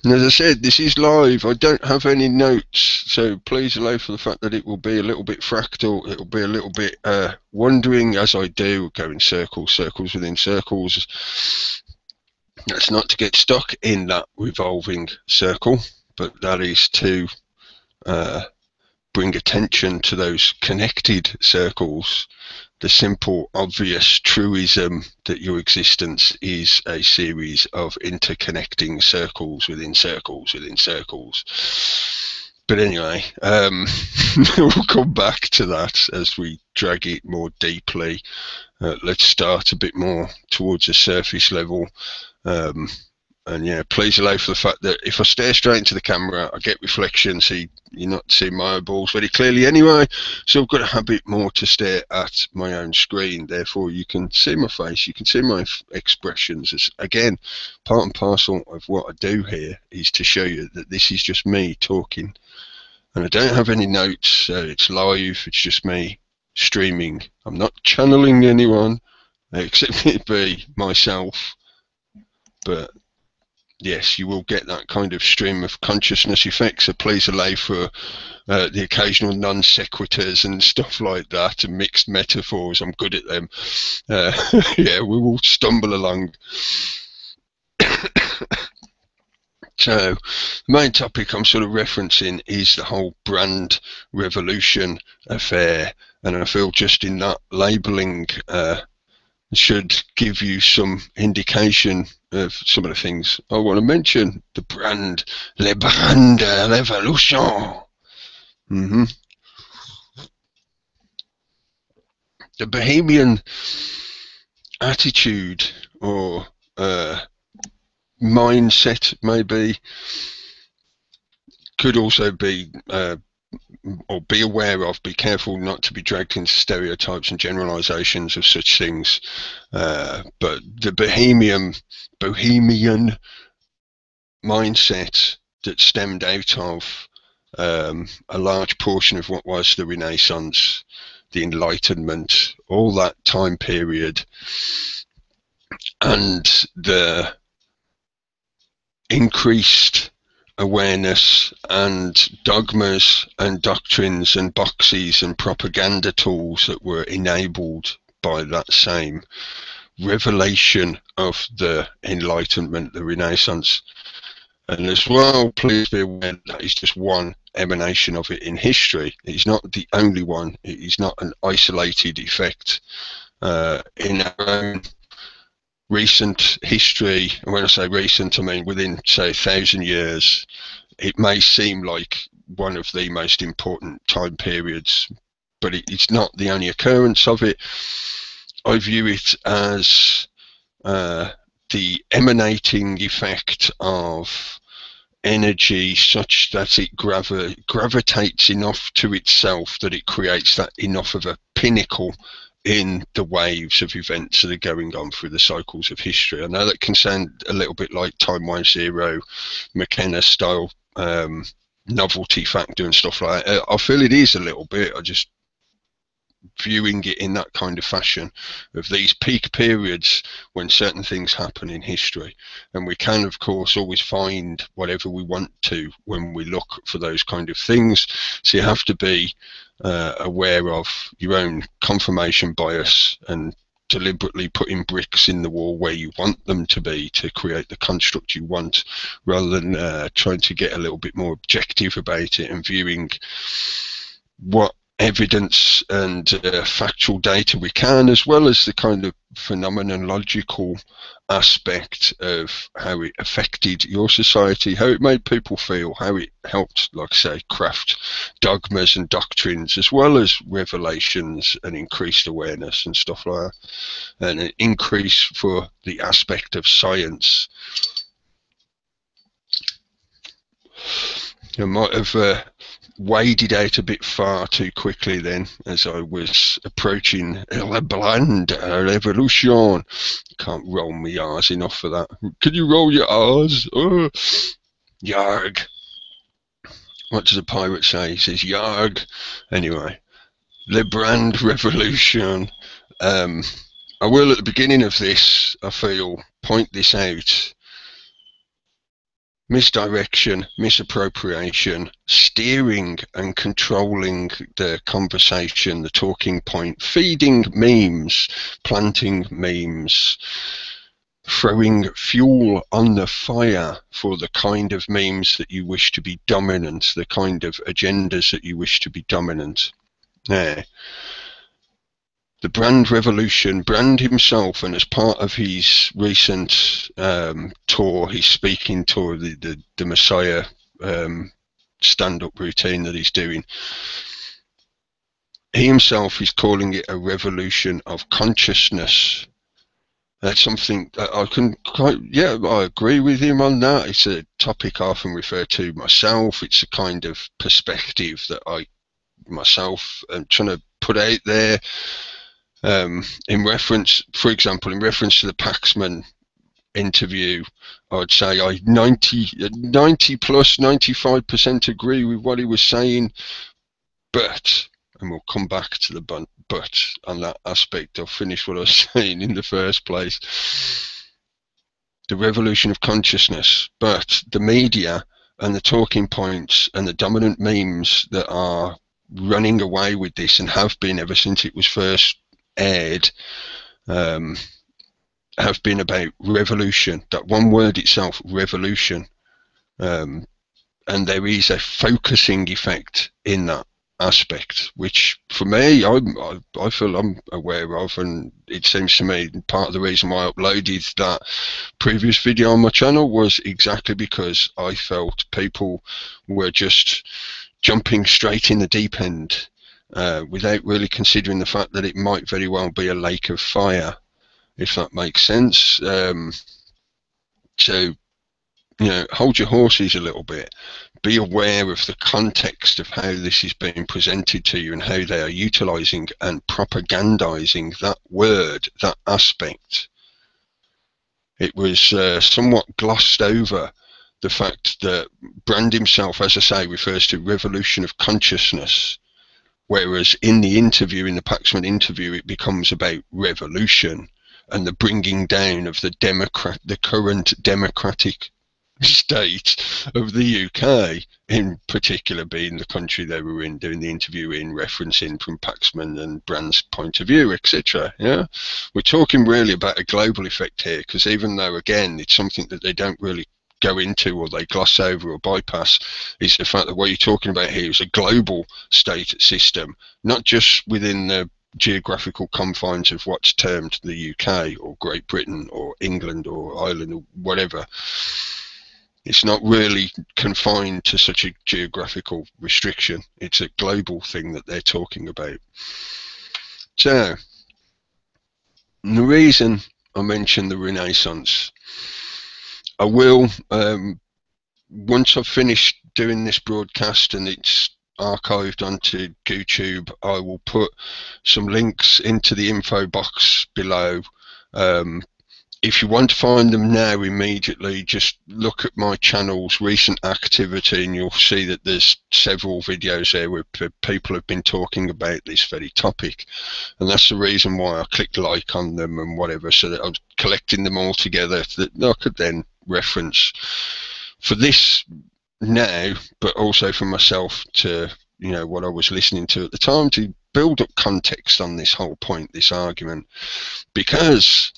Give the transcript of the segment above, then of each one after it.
And as I said, this is live. I don't have any notes, so please allow for the fact that it will be a little bit fractal. It will be a little bit wandering as I do, go in circles, circles within circles. That's not to get stuck in that revolving circle, but that is to bring attention to those connected circles. The simple, obvious truism that your existence is a series of interconnecting circles within circles within circles. But anyway, we'll come back to that as we drag it more deeply. Let's start a bit more towards the surface level. And yeah, please allow for the fact that if I stare straight into the camera, I get reflection, so you're not seeing my eyeballs very clearly anyway. So I've got a habit more to stare at my own screen. Therefore, you can see my face, you can see my expressions. It's, again, part and parcel of what I do here is to show you that this is just me talking. And I don't have any notes, so it's live, it's just me streaming. I'm not channeling anyone, except it be myself. But yes, you will get that kind of stream of consciousness effect, so please allow for the occasional non sequiturs and stuff like that, and mixed metaphors. I'm good at them. Yeah, we will stumble along. So the main topic I'm sort of referencing is the whole brand revolution affair, and I feel just in that labelling should give you some indication of some of the things I want to mention. The brand, le brand revolution. The Bohemian attitude or mindset, maybe, could also be or be aware of, be careful not to be dragged into stereotypes and generalizations of such things. But the Bohemian mindset that stemmed out of a large portion of what was the Renaissance, the Enlightenment, all that time period, and the increased awareness and dogmas and doctrines and boxes and propaganda tools that were enabled by that same revelation of the Enlightenment, the Renaissance. And as well, please be aware that is just one emanation of it in history. It's not the only one. It is not an isolated effect. In our own recent history, and when I say recent, I mean within, say, 1,000 years, it may seem like one of the most important time periods, but it's not the only occurrence of it. I view it as the emanating effect of energy such that it gravitates enough to itself that it creates that enough of a pinnacle in the waves of events that are going on through the cycles of history. I know that can sound a little bit like Timeline Zero, McKenna style novelty factor and stuff like that. I feel it is a little bit. I just viewing it in that kind of fashion of these peak periods when certain things happen in history, and we can of course always find whatever we want to when we look for those kind of things, so you have to be aware of your own confirmation bias and deliberately putting bricks in the wall where you want them to be to create the construct you want, rather than trying to get a little bit more objective about it and viewing what evidence and factual data we can, as well as the kind of phenomenological aspect of how it affected your society, how it made people feel, how it helped, like I say, craft dogmas and doctrines, as well as revelations and increased awareness and stuff like that, and an increase for the aspect of science. I might have waded out a bit far too quickly then, as I was approaching Le Brand Revolution. Can't roll my R's enough for that. Can you roll your R's? Oh. Yarg. What does a pirate say? He says yarg. Anyway, Le Brand Revolution. I will, at the beginning of this, I feel, point this out. misdirection, misappropriation, steering and controlling the conversation, the talking point, feeding memes, planting memes, throwing fuel on the fire for the kind of memes that you wish to be dominant, the kind of agendas that you wish to be dominant. Now, the Brand Revolution, Brand himself, and as part of his recent tour, his speaking tour, the Messiah stand-up routine that he's doing, he himself is calling it a revolution of consciousness. That's something that I can quite, yeah, I agree with him on that. It's a topic I often refer to myself. It's a kind of perspective that I myself am trying to put out there. In reference, for example, in reference to the Paxman interview, I'd say I 90 plus 95% agree with what he was saying, but, and we'll come back to the but on that aspect. I'll finish what I was saying in the first place. The revolution of consciousness, but the media and the talking points and the dominant memes that are running away with this and have been ever since it was first aired, have been about revolution, that one word itself, revolution, and there is a focusing effect in that aspect, which for me I feel I'm aware of, and it seems to me part of the reason why I uploaded that previous video on my channel was exactly because I felt people were just jumping straight in the deep end without really considering the fact that it might very well be a lake of fire, if that makes sense. So, you know, hold your horses a little bit. Be aware of the context of how this is being presented to you and how they are utilising and propagandising that word, that aspect. It was somewhat glossed over, the fact that Brand himself, as I say, refers to revolution of consciousness, whereas in the interview, in the Paxman interview, it becomes about revolution and the bringing down of the current democratic state of the UK, in particular being the country they were in, doing the interview in, referencing from Paxman and Brand's point of view, etc. Yeah, we're talking really about a global effect here, because even though, again, it's something that they don't really go into or they gloss over or bypass, is the fact that what you're talking about here is a global state system, not just within the geographical confines of what's termed the UK or Great Britain or England or Ireland or whatever. It's not really confined to such a geographical restriction. It's a global thing that they're talking about. So, the reason I mentioned the Renaissance, I will, once I've finished doing this broadcast and it's archived onto YouTube, I will put some links into the info box below. If you want to find them now immediately, just look at my channel's recent activity and you'll see that there's several videos there where people have been talking about this very topic. And that's the reason why I clicked like on them and whatever, so that I was collecting them all together that I could then reference for this now, but also for myself to, you know, what I was listening to at the time, to build up context on this whole point, this argument. Because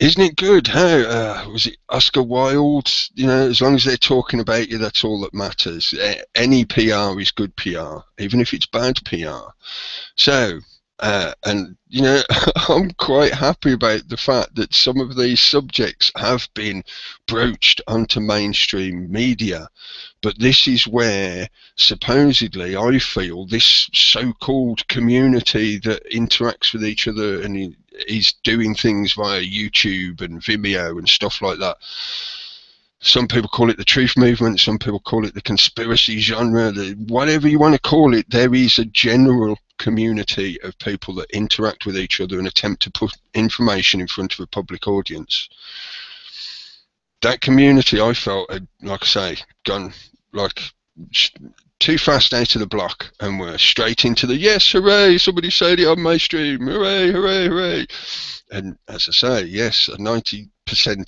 isn't it good how, was it Oscar Wilde, you know, as long as they're talking about you, that's all that matters. Any PR is good PR, even if it's bad PR. So, and, you know, I'm quite happy about the fact that some of these subjects have been broached onto mainstream media. But this is where, supposedly, I feel this so-called community that interacts with each other and is doing things via YouTube and Vimeo and stuff like that. Some people call it the truth movement, some people call it the conspiracy genre, whatever you want to call it. There is a general community of people that interact with each other and attempt to put information in front of a public audience. That community, I felt, had, like I say, gone like too fast out of the block and were straight into the yes, hooray, somebody said it on my stream, hooray, hooray, hooray. And as I say, yes, I 90%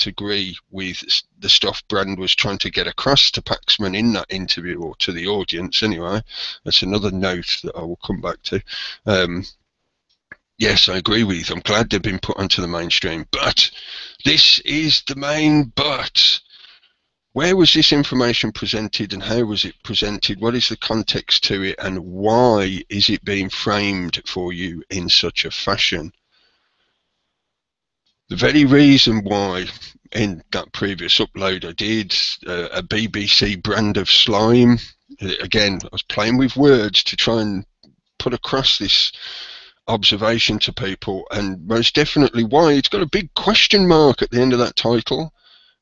agree with the stuff Brand was trying to get across to Paxman in that interview, or to the audience anyway. That's another note that I will come back to. Yes, I agree with you. I'm glad they've been put onto the mainstream. But this is the main but. Where was this information presented, and how was it presented? What is the context to it, and why is it being framed for you in such a fashion? The very reason why in that previous upload I did a BBC brand of slime, again, I was playing with words to try and put across this observation to people, and most definitely why it's got a big question mark at the end of that title.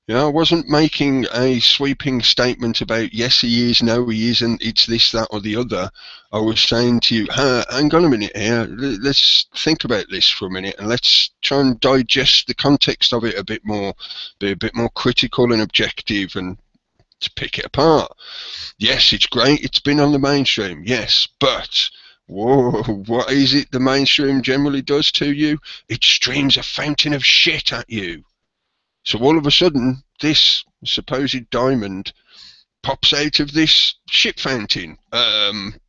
Yeah, I wasn't making a sweeping statement about yes he is, no he isn't, it's this, that or the other. I was saying to you, hang on a minute here, let's think about this for a minute and let's try and digest the context of it a bit more, be a bit more critical and objective, and to pick it apart. Yes, it's great, it's been on the mainstream, yes, but whoa, what is it the mainstream generally does to you? It streams a fountain of shit at you. So all of a sudden, this supposed diamond pops out of this shit fountain.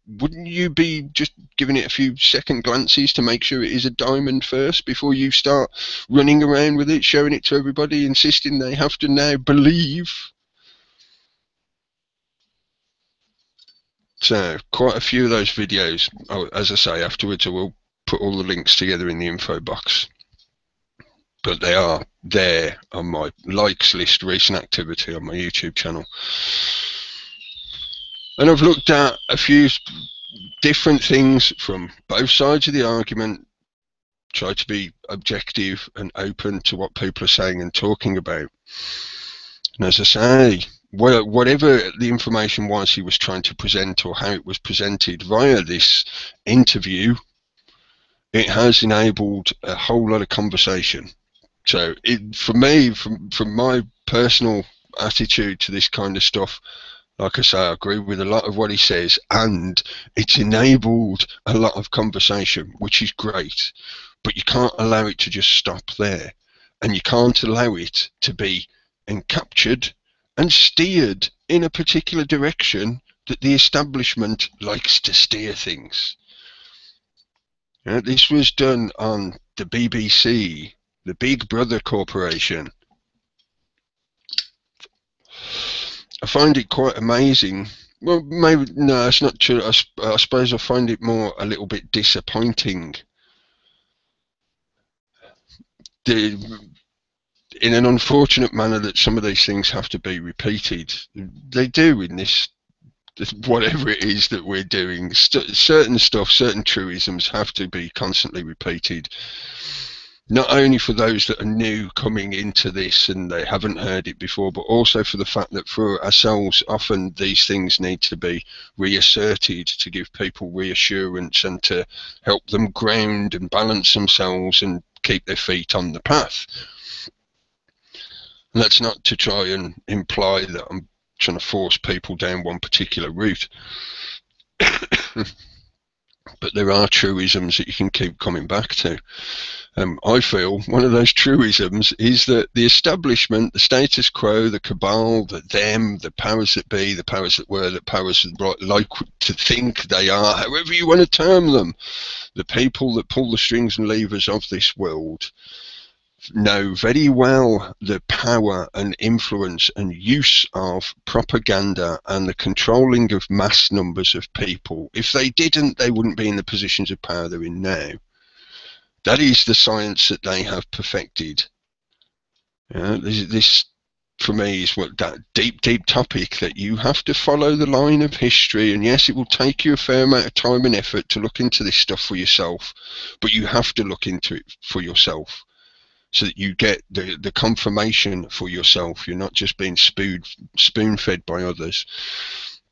Wouldn't you be just giving it a few second glances to make sure it is a diamond first before you start running around with it, showing it to everybody, insisting they have to now believe? So quite a few of those videos, as I say, afterwards I will put all the links together in the info box. But they are there on my likes list, recent activity on my YouTube channel. And I've looked at a few different things from both sides of the argument, try to be objective and open to what people are saying and talking about. And as I say, whatever the information was he was trying to present, or how it was presented via this interview, it has enabled a whole lot of conversation. So for me, from my personal attitude to this kind of stuff, like I say, I agree with a lot of what he says, and it's enabled a lot of conversation, which is great. But you can't allow it to just stop there, and you can't allow it to be encaptured and steered in a particular direction that the establishment likes to steer things. This was done on the BBC, the Big Brother Corporation. I find it quite amazing. Well, maybe, no, it's not true. I suppose I find it more a little bit disappointing. In an unfortunate manner that some of these things have to be repeated. They do in this, whatever it is that we're doing. Certain stuff, certain truisms have to be constantly repeated. Not only for those that are new coming into this and they haven't heard it before, but also for the fact that for ourselves, often these things need to be reasserted to give people reassurance and to help them ground and balance themselves and keep their feet on the path. And that's not to try and imply that I'm trying to force people down one particular route. But there are truisms that you can keep coming back to. I feel one of those truisms is that the establishment, the status quo, the cabal, the them, the powers that be, the powers that were, the powers that like to think they are, however you want to term them, the people that pull the strings and levers of this world, know very well the power and influence and use of propaganda and the controlling of mass numbers of people. If they didn't, they wouldn't be in the positions of power they're in now. That is the science that they have perfected. This, for me, is what that deep topic that you have to follow the line of history. And yes, it will take you a fair amount of time and effort to look into this stuff for yourself, but you have to look into it for yourself, so that you get the confirmation for yourself. You're not just being spoon-fed by others.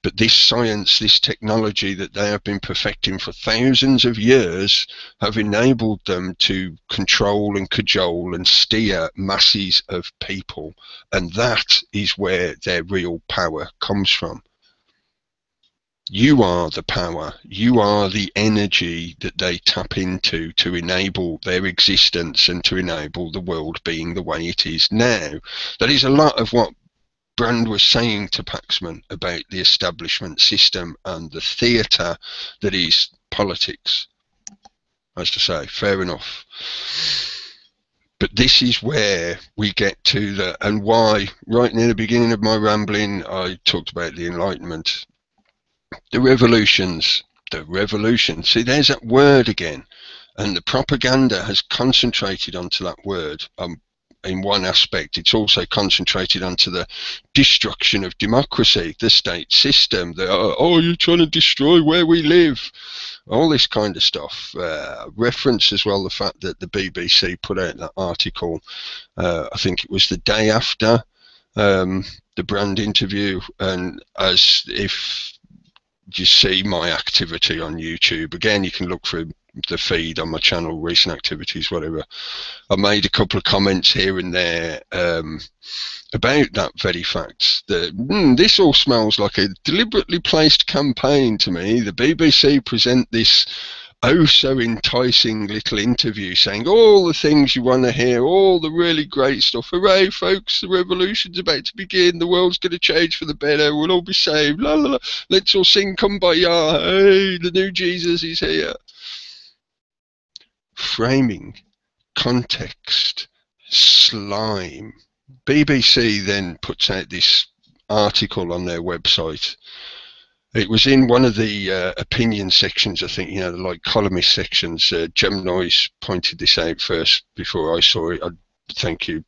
But this science, this technology that they have been perfecting for thousands of years have enabled them to control and cajole and steer masses of people. And that is where their real power comes from. You are the power. You are the energy that they tap into to enable their existence and to enable the world being the way it is now. That is a lot of what Brand was saying to Paxman about the establishment system and the theatre that is politics. As to say, fair enough. But this is where we get to the, and why, right near the beginning of my rambling, I talked about the Enlightenment. The revolutions, the revolution. See, there's that word again. And the propaganda has concentrated onto that word. In one aspect, it's also concentrated onto the destruction of democracy, the state system. Oh, you're trying to destroy where we live. All this kind of stuff. Reference as well the fact that the BBC put out that article, I think it was the day after the Brand interview, and as if you see my activity on YouTube, again you can look through the feed on my channel, recent activities, whatever. I made a couple of comments here and there about that very fact that this all smells like a deliberately placed campaign to me. The BBC present this oh so enticing little interview saying all the things you want to hear, all the really great stuff. Hooray folks, the revolution's about to begin, the world's going to change for the better, we'll all be saved, la la la, let's all sing Kumbaya, hey, the new Jesus is here. Framing, context, slime. BBC then puts out this article on their website. It was in one of the opinion sections, I think, you know, like columnist sections. Geminois pointed this out first before I saw it. Thank you,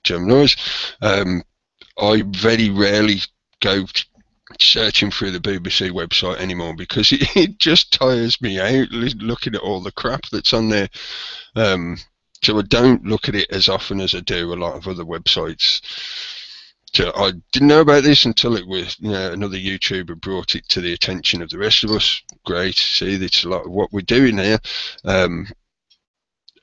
Geminois. I very rarely go searching through the BBC website anymore because it just tires me out looking at all the crap that's on there. So I don't look at it as often as I do a lot of other websites. So I didn't know about this until it was, you know, another YouTuber brought it to the attention of the rest of us. Great, see, that's a lot of what we're doing here. And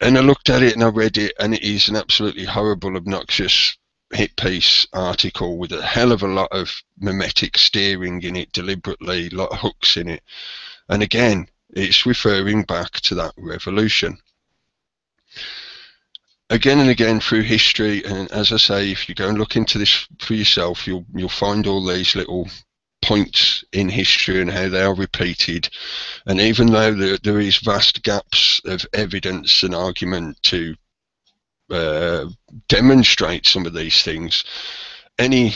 I looked at it and I read it, and it is an absolutely horrible, obnoxious hit piece article with a hell of a lot of mimetic steering in it, deliberately, a lot of hooks in it. And again, it's referring back to that revolution. Again and again through history, and as I say, if you go and look into this for yourself, you'll find all these little points in history and how they are repeated. And even though there is vast gaps of evidence and argument to demonstrate some of these things, any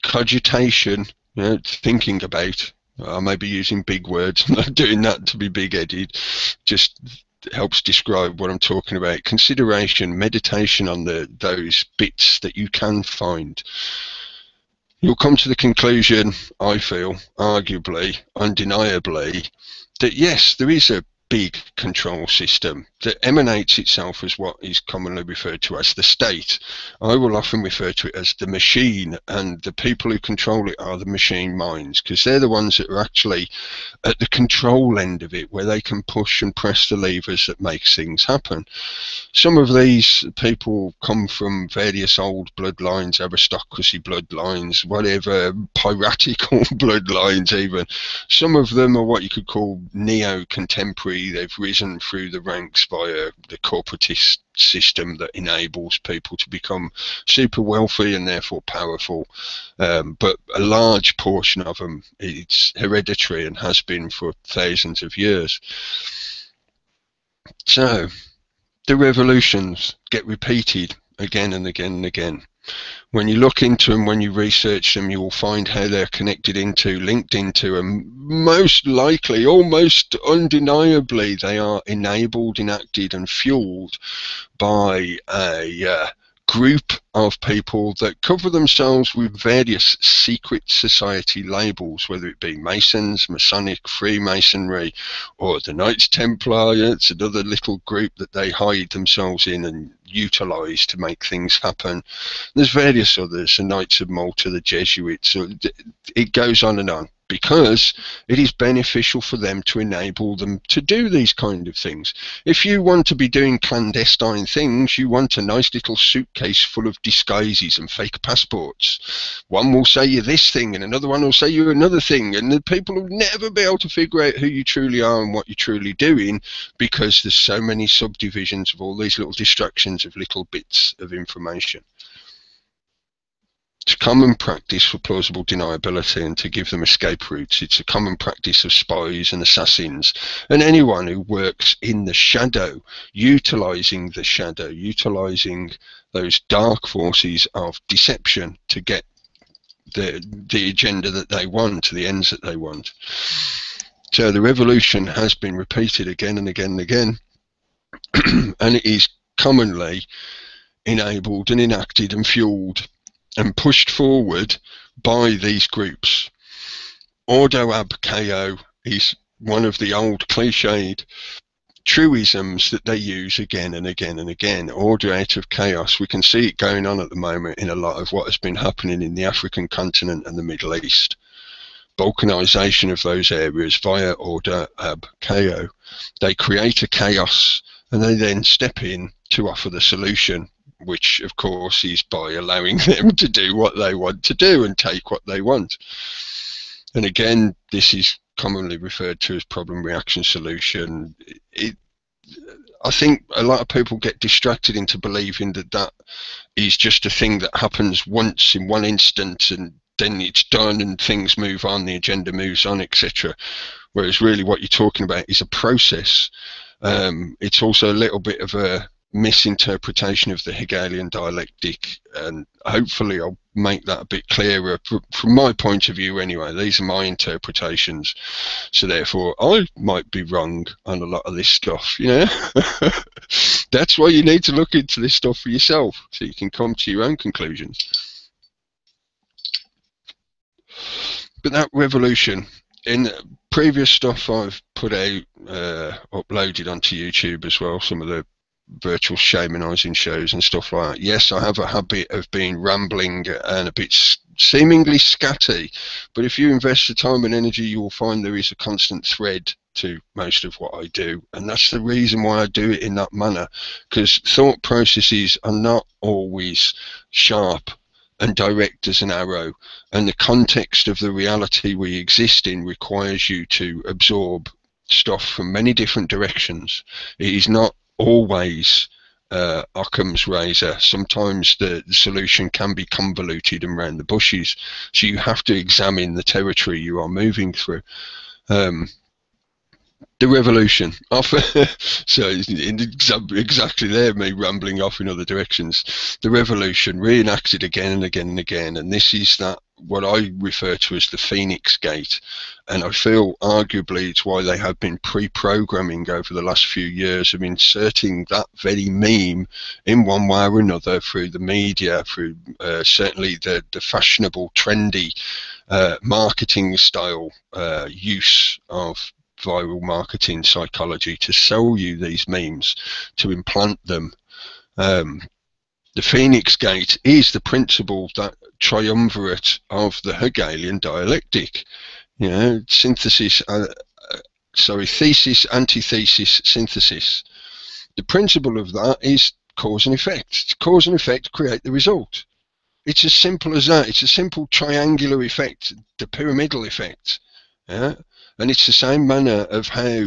cogitation, you know, thinking about, I may be using big words, I'm not doing that to be big-headed, just helps describe what I'm talking about. Consideration, meditation on those bits that you can find. You'll come to the conclusion, I feel, arguably, undeniably, that yes, there is a big control system that emanates itself as what is commonly referred to as the state. I will often refer to it as the machine, and the people who control it are the machine minds, because they're the ones that are actually at the control end of it, where they can push and press the levers that makes things happen. Some of these people come from various old bloodlines, aristocracy bloodlines, whatever, piratical bloodlines even. Some of them are what you could call neo-contemporary. They've risen through the ranks via the corporatist system that enables people to become super wealthy and therefore powerful. But a large portion of them, it's hereditary and has been for thousands of years. So the revolutions get repeated again and again and again. When you look into them, when you research them, you will find how they're connected into, linked into, and most likely, almost undeniably, they are enabled, enacted and fueled by a group of people that cover themselves with various secret society labels, whether it be Masons, Masonic, Freemasonry, or the Knights Templar. It's another little group that they hide themselves in and utilise to make things happen. There's various others, the Knights of Malta, the Jesuits, so it goes on and on. because it is beneficial for them to enable them to do these kind of things. If you want to be doing clandestine things, you want a nice little suitcase full of disguises and fake passports. One will say you this thing and another one will say you another thing, and the people will never be able to figure out who you truly are and what you're truly doing, because there's so many subdivisions of all these little distractions of little bits of information. It's common practice for plausible deniability and to give them escape routes. It's a common practice of spies and assassins and anyone who works in the shadow, utilising the shadow, utilising those dark forces of deception to get the agenda that they want, to the ends that they want. So the revolution has been repeated again and again and again, and it is commonly enabled and enacted and fueled and pushed forward by these groups. Ordo ab chaos is one of the old cliched truisms that they use again and again and again. Order out of chaos. We can see it going on at the moment in a lot of what has been happening in the African continent and the Middle East. Balkanization of those areas via order ab chaos. They create a chaos and they then step in to offer the solution, which of course is by allowing them to do what they want to do and take what they want. And again, this is commonly referred to as problem reaction solution. I think a lot of people get distracted into believing that that is just a thing that happens once in one instant and then it's done and things move on, the agenda moves on, etc. Whereas really what you're talking about is a process. It's also a little bit of a misinterpretation of the Hegelian dialectic, and hopefully I'll make that a bit clearer from my point of view anyway. These are my interpretations, so therefore I might be wrong on a lot of this stuff, you know. That's why you need to look into this stuff for yourself so you can come to your own conclusions. But that revolution, in previous stuff I've put out, uploaded onto YouTube as well, some of the virtual shamanizing shows and stuff like that. Yes, I have a habit of being rambling and a bit seemingly scatty, but if you invest the time and energy, you will find there is a constant thread to most of what I do, and that's the reason why I do it in that manner, because thought processes are not always sharp and direct as an arrow, and the context of the reality we exist in requires you to absorb stuff from many different directions. It is not always Occam's razor. Sometimes the solution can be convoluted and round the bushes, so you have to examine the territory you are moving through. The revolution so exactly there, me rambling off in other directions. The revolution reenacted again and again and again, and this is that what I refer to as the Phoenix Gate, and I feel arguably it's why they have been pre-programming over the last few years of inserting that very meme in one way or another through the media, through certainly the fashionable, trendy marketing style use of viral marketing psychology to sell you these memes, to implant them. The Phoenix Gate is the principle, that triumvirate of the Hegelian dialectic. You know, synthesis, thesis, antithesis, synthesis. The principle of that is cause and effect. Cause and effect create the result. It's as simple as that. It's a simple triangular effect, the pyramidal effect. Yeah? And it's the same manner of how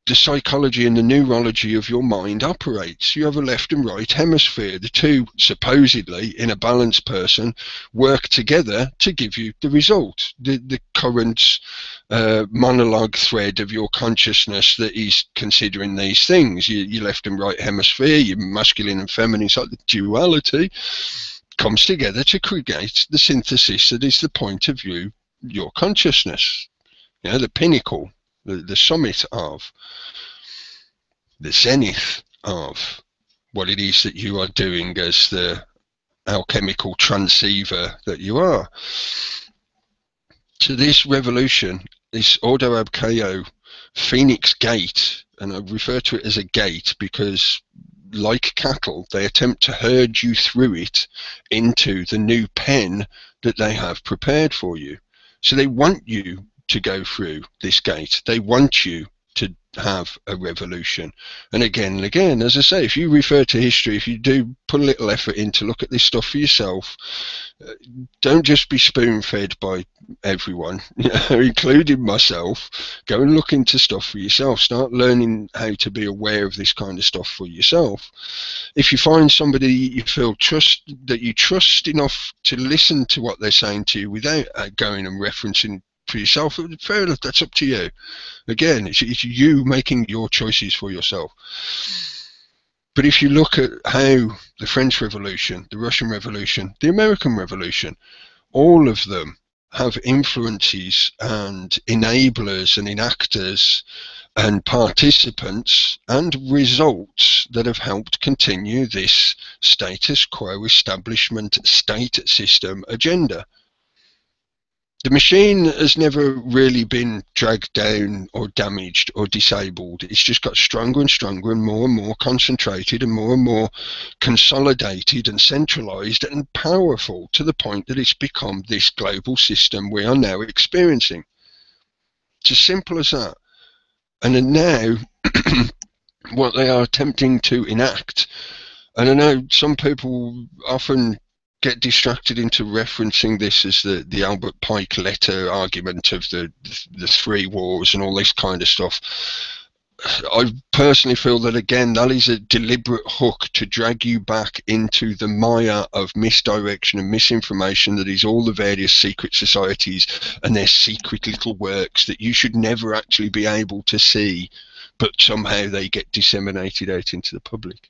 the psychology and the neurology of your mind operates. You have a left and right hemisphere. The two, supposedly, in a balanced person, work together to give you the result. The current monologue thread of your consciousness that is considering these things. Your left and right hemisphere, your masculine and feminine side, the duality, comes together to create the synthesis that is the point of view, your consciousness, you know, the pinnacle, the summit of, the zenith of what it is that you are doing as the alchemical transceiver that you are. So this revolution, this Ordo ab chaos, Phoenix Gate, and I refer to it as a gate because, like cattle, they attempt to herd you through it into the new pen that they have prepared for you. So they want you to go through this gate. They want you to have a revolution. And again, as I say, if you refer to history, if you do put a little effort in to look at this stuff for yourself, don't just be spoon-fed by everyone, including myself. Go and look into stuff for yourself. Start learning how to be aware of this kind of stuff for yourself. If you find somebody you feel that you trust enough to listen to what they're saying to you without going and referencing for yourself, fair enough, that's up to you. Again, it's you making your choices for yourself. But if you look at how the French Revolution, the Russian Revolution, the American Revolution, all of them have influences and enablers and enactors and participants and results that have helped continue this status quo establishment state system agenda. The machine has never really been dragged down or damaged or disabled. It's just got stronger and stronger and more concentrated and more consolidated and centralized and powerful, to the point that it's become this global system we are now experiencing. It's as simple as that. And then now what they are attempting to enact, and I know some people often get distracted into referencing this as the Albert Pike letter argument of the three wars and all this kind of stuff. I personally feel that, again, that is a deliberate hook to drag you back into the mire of misdirection and misinformation that is all the various secret societies and their secret little works that you should never actually be able to see, but somehow they get disseminated out into the public.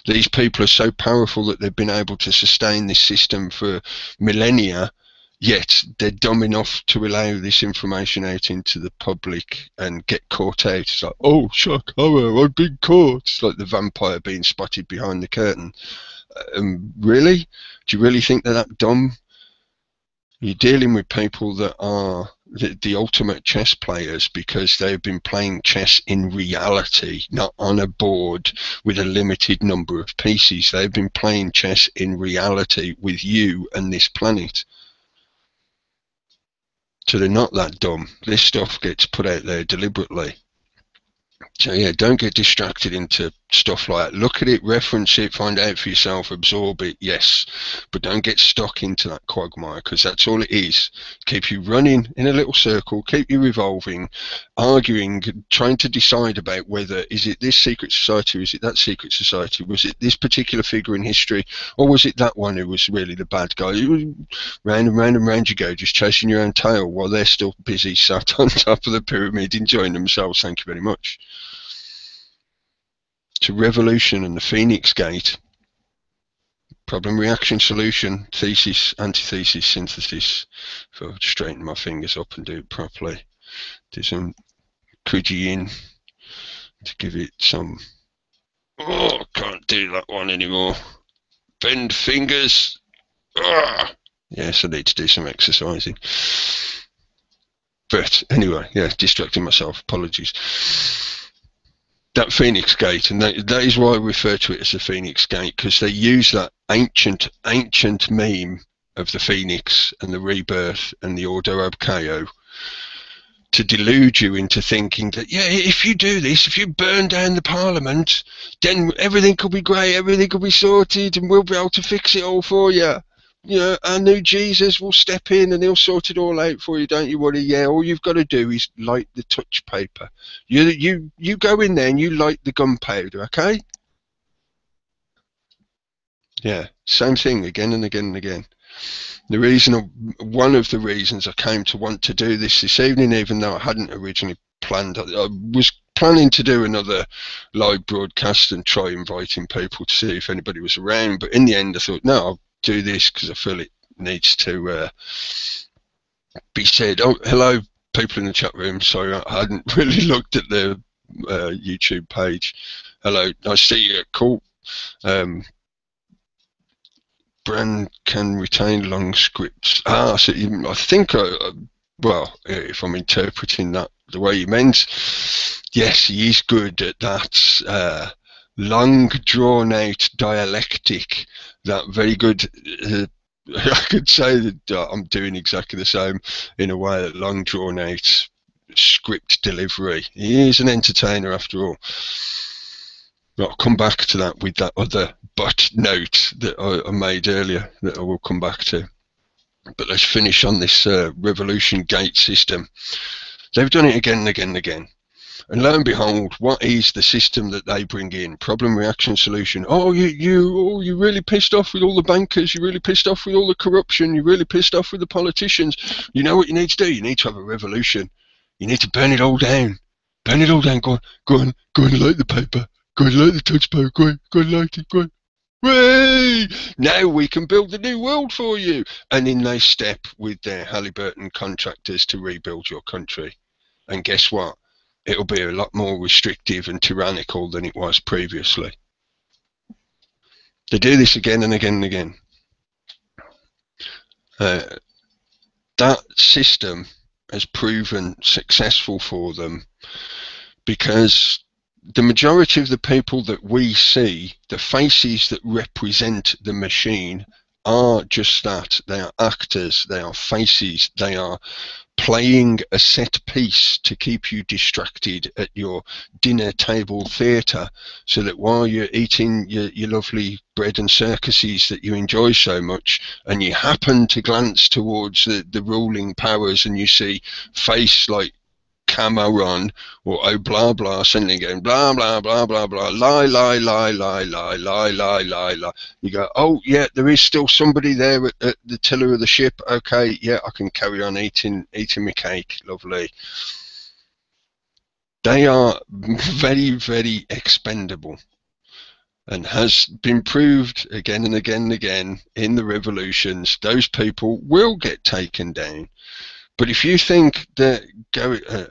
These people are so powerful that they've been able to sustain this system for millennia, yet they're dumb enough to allow this information out into the public and get caught out. It's like, oh, shock, horror, I've been caught. It's like the vampire being spotted behind the curtain. Really? Do you really think they're that dumb? You're dealing with people that are the ultimate chess players because they've been playing chess in reality, not on a board with a limited number of pieces. They've been playing chess in reality with you and this planet. So they're not that dumb. This stuff gets put out there deliberately. So yeah, don't get distracted into stuff like that. Look at it, reference it, find out for yourself, absorb it, yes. But don't get stuck into that quagmire, because that's all it is. Keep you running in a little circle, keep you revolving, arguing, trying to decide about whether, is it this secret society, or is it that secret society? Was it this particular figure in history, or was it that one who was really the bad guy? Round and round and round you go, just chasing your own tail while they're still busy sat on top of the pyramid enjoying themselves. Thank you very much. To revolution and the Phoenix Gate, problem, reaction, solution, thesis, antithesis, synthesis. If I straighten my fingers up and do it properly, do some Kuji-in to give it some. Oh, can't do that one anymore. Bend fingers. Yes, I need to do some exercising. But anyway, yeah, distracting myself. Apologies. That Phoenix Gate, and that is why I refer to it as the Phoenix Gate, because they use that ancient meme of the Phoenix and the rebirth and the Ordo ab Chaos to delude you into thinking that, yeah, if you do this, if you burn down the Parliament, then everything could be great, everything could be sorted, and we'll be able to fix it all for you. You know, our new Jesus will step in and he'll sort it all out for you, don't you worry. Yeah, all you've got to do is light the touch paper. You go in there and you light the gunpowder, okay? Yeah, same thing again and again and again. The reason, one of the reasons I came to want to do this evening, even though I hadn't originally planned, I was planning to do another live broadcast and try inviting people to see if anybody was around, but in the end I thought, no, I'll do this because I feel it needs to be said. Oh, hello, people in the chat room. Sorry, I hadn't really looked at the YouTube page. Hello, nice to see you. Cool. Brand can retain long scripts. So I think, well, if I'm interpreting that the way you meant, yes, he is good at that long drawn out dialectic, that very good I could say that I'm doing exactly the same in a way, that long drawn out script delivery. He is an entertainer after all. I'll come back to that with that other but note that I made earlier that I will come back to. But let's finish on this revolution gate system. They've done it again and again and again. And lo and behold, what is the system that they bring in? Problem, reaction, solution. Oh, you're really pissed off with all the bankers. You're really pissed off with all the corruption. You're really pissed off with the politicians. You know what you need to do? You need to have a revolution. You need to burn it all down. Burn it all down. Go on, light the paper. Go on, light the touchpad. Go on, light it. Go on. Way! Now we can build the new world for you. And in they step with their Halliburton contractors to rebuild your country. And guess what? It'll be a lot more restrictive and tyrannical than it was previously. They do this again and again and again. That system has proven successful for them because the majority of the people that we see, the faces that represent the machine, are just that. They are actors, they are faces, they are playing a set piece to keep you distracted at your dinner table theatre, so that while you're eating your lovely bread and circuses that you enjoy so much, and you happen to glance towards the ruling powers and you see face like Cameron or oh blah blah suddenly going blah blah blah blah blah lie lie lie lie lie lie lie lie lie, you go, oh yeah, there is still somebody there at the tiller of the ship. Okay, yeah, I can carry on eating my cake. Lovely. They are very, very expendable, and has been proved again and again and again in the revolutions. Those people will get taken down. But if you think that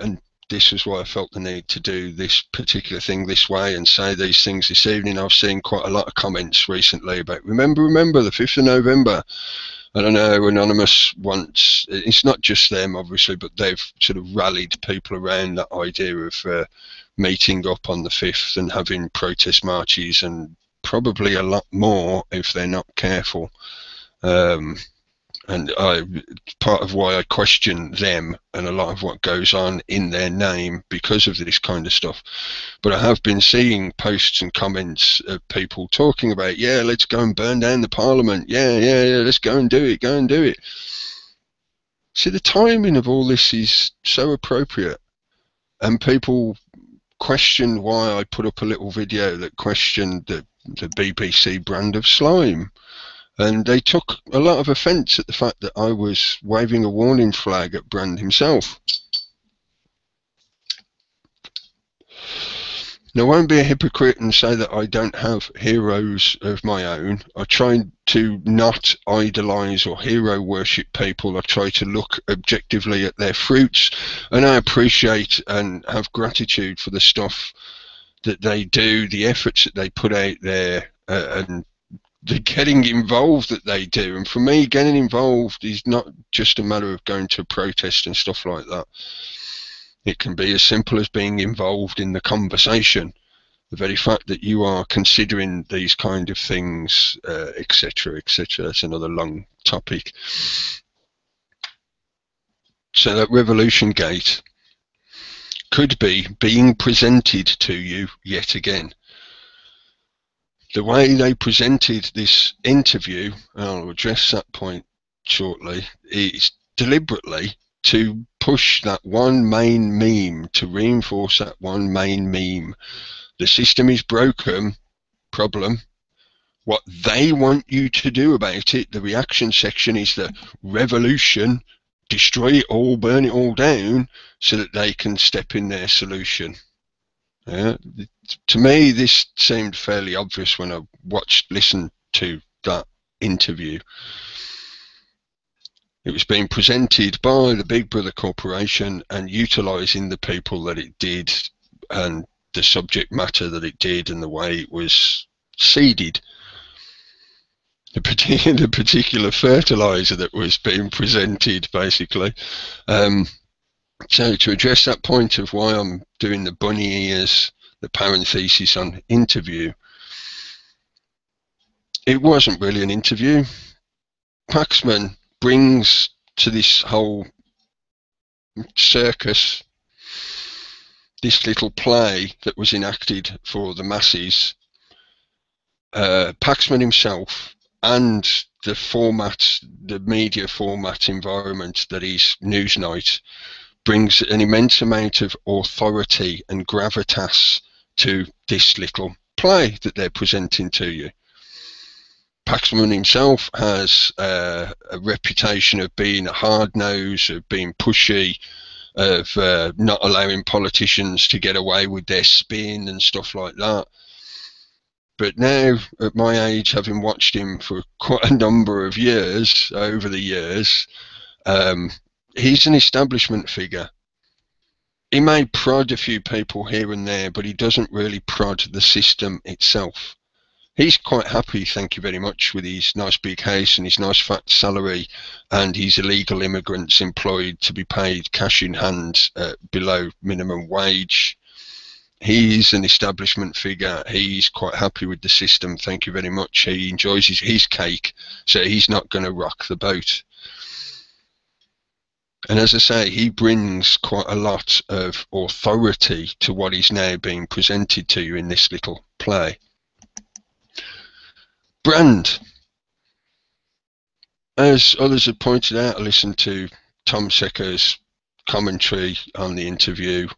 and this is why I felt the need to do this particular thing this way and say these things this evening. I've seen quite a lot of comments recently about remember the 5th of November. I don't know, Anonymous wants, it's not just them obviously, but they've sort of rallied people around that idea of meeting up on the 5th and having protest marches, and probably a lot more if they're not careful. And part of why I question them and a lot of what goes on in their name because of this kind of stuff. But I have been seeing posts and comments of people talking about, yeah, let's go and burn down the Parliament. Yeah, let's go and do it. See, the timing of all this is so appropriate. And people question why I put up a little video that questioned the BBC brand of slime. And they took a lot of offence at the fact that I was waving a warning flag at Brand himself. Now, I won't be a hypocrite and say that I don't have heroes of my own. I try to not idolise or hero worship people. I try to look objectively at their fruits, and I appreciate and have gratitude for the stuff that they do, the efforts that they put out there, and the getting involved that they do. And for me, getting involved is not just a matter of going to a protest and stuff like that. It can be as simple as being involved in the conversation, the very fact that you are considering these kind of things, etc., etc. That's another long topic. So that Revolution Gate could be being presented to you yet again. The way they presented this interview, and I'll address that point shortly, is deliberately to push that one main meme, to reinforce that one main meme. The system is broken, problem. What they want you to do about it, the reaction section, is the revolution, destroy it all, burn it all down, so that they can step in their solution. Yeah. To me, this seemed fairly obvious when I listened to that interview. It was being presented by the Big Brother Corporation and utilising the people that it did and the subject matter that it did and the way it was seeded. The particular fertiliser that was being presented, basically. So to address that point of why I'm doing the bunny ears, the parenthesis on interview, it wasn't really an interview. Paxman brings to this whole circus, this little play that was enacted for the masses, Paxman himself and the format, the media format environment that is Newsnight, brings an immense amount of authority and gravitas to this little play that they're presenting to you. Paxman himself has a reputation of being a hard nose, of being pushy, of not allowing politicians to get away with their spin and stuff like that. But now, at my age, having watched him for quite a number of years, over the years, he's an establishment figure. He may prod a few people here and there, but he doesn't really prod the system itself. He's quite happy, thank you very much, with his nice big house and his nice fat salary and his illegal immigrants employed to be paid cash in hand below minimum wage. He's an establishment figure. He's quite happy with the system, thank you very much. He enjoys his cake, so he's not going to rock the boat. And as I say, he brings quite a lot of authority to what is now being presented to you in this little play. Brand. As others have pointed out, I listened to Tom Secker's commentary on the interview.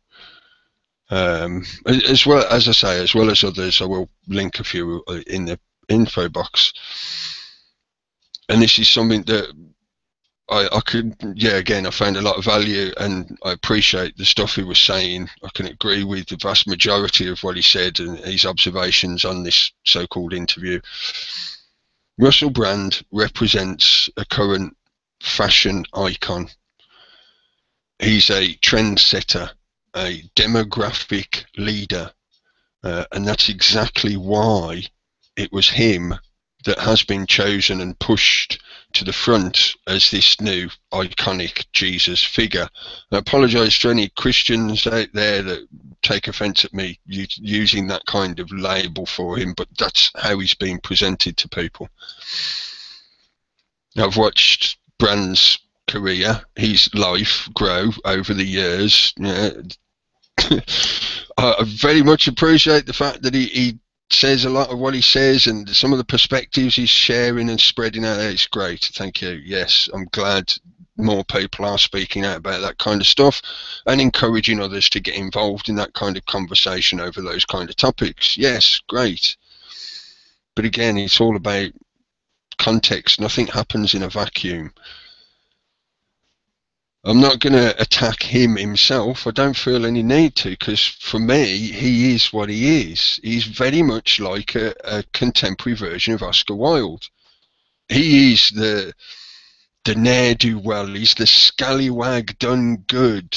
As well as I say, as well as others, I will link a few in the info box. And this is something that I could, yeah, again, I found a lot of value, and I appreciate the stuff he was saying. I can agree with the vast majority of what he said and his observations on this so-called interview. Russell Brand represents a current fashion icon. He's a trendsetter, a demographic leader, and that's exactly why it was him that has been chosen and pushed to the front as this new iconic Jesus figure. I apologise to any Christians out there that take offence at me using that kind of label for him, but that's how he's been presented to people. I've watched Brand's career, his life grow over the years. Yeah. I very much appreciate the fact that he says a lot of what he says, and some of the perspectives he's sharing and spreading out. It's great, thank you. Yes, I'm glad more people are speaking out about that kind of stuff and encouraging others to get involved in that kind of conversation over those kind of topics. Yes, great. But again, it's all about context. Nothing happens in a vacuum. I'm not going to attack him himself. I don't feel any need to, because for me, he is what he is. He's very much like a contemporary version of Oscar Wilde. He is the ne'er-do-well. He's the scallywag done good.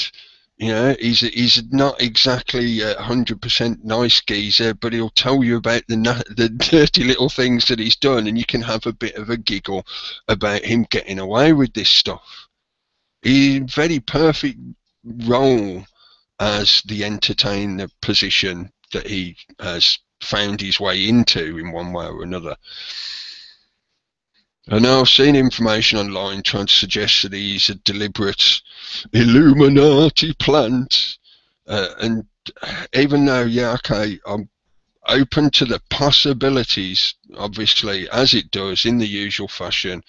You know, he's not exactly a 100% nice geezer, but he'll tell you about the dirty little things that he's done, and you can have a bit of a giggle about him getting away with this stuff. He's in very perfect role as the entertainer position that he has found his way into in one way or another. I know I've seen information online trying to suggest that he's a deliberate Illuminati plant, and even though, yeah, okay, I'm open to the possibilities, obviously, as it does in the usual fashion,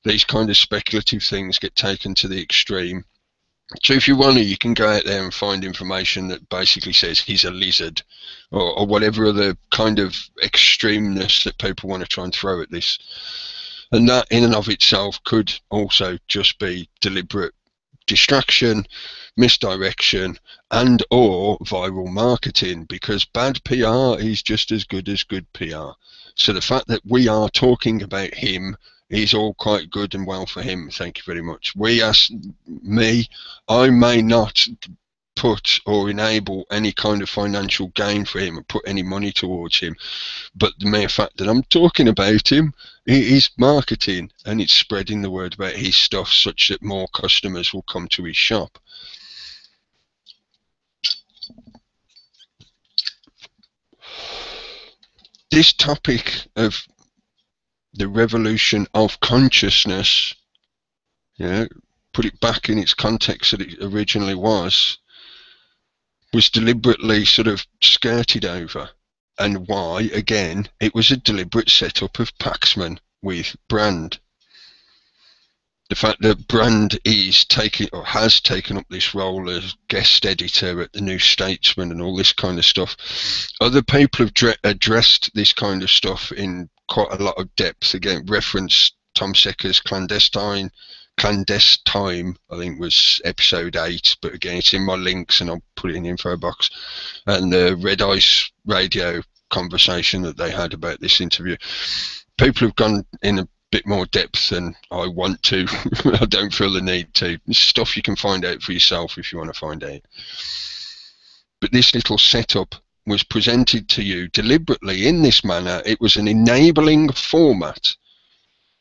these kind of speculative things get taken to the extreme. So if you want to, you can go out there and find information that basically says he's a lizard, or whatever other kind of extremeness that people want to try and throw at this. And that in and of itself could also just be deliberate distraction, misdirection, and or viral marketing, because bad PR is just as good PR. So the fact that we are talking about him is all quite good and well for him. Thank you very much. I may not put or enable any kind of financial gain for him or put any money towards him, but the mere fact that I'm talking about him, it is marketing, and it's spreading the word about his stuff such that more customers will come to his shop. This topic of the revolution of consciousness, yeah, put it back in its context that it originally was deliberately sort of skirted over. And why, again, it was a deliberate setup of Paxman with Brand. The fact that Brand is taking, or has taken up this role as guest editor at the New Statesman and all this kind of stuff. Other people have addressed this kind of stuff in quite a lot of depth. Again, reference Tom Secker's Clandestine, I think was episode 8, but again, it's in my links and I'll put it in the info box. And the Red Ice Radio conversation that they had about this interview. People have gone in a bit more depth than I want to. I don't feel the need to. It's stuff you can find out for yourself if you want to find out. But this little setup was presented to you deliberately in this manner. It was an enabling format.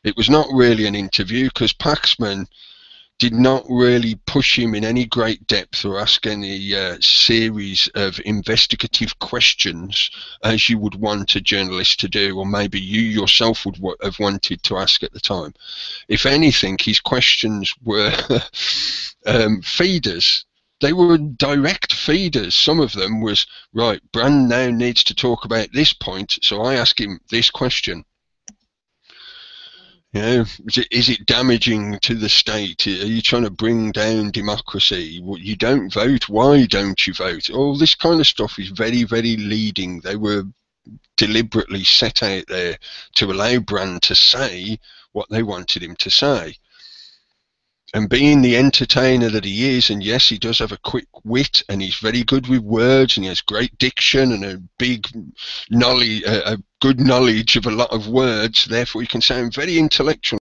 It was not really an interview, because Paxman did not really push him in any great depth or ask any series of investigative questions as you would want a journalist to do, or maybe you yourself would have wanted to ask at the time. If anything, his questions were feeders. They were direct feeders. Some of them was, right, Brand now needs to talk about this point, so I ask him this question. You know, is it damaging to the state? Are you trying to bring down democracy? Well, you don't vote. Why don't you vote? All this kind of stuff is very, very leading. They were deliberately set out there to allow Brand to say what they wanted him to say. And being the entertainer that he is, and yes, he does have a quick wit, and he's very good with words, and he has great diction and a big knowledge, a good knowledge of a lot of words. Therefore, he can sound very intellectual.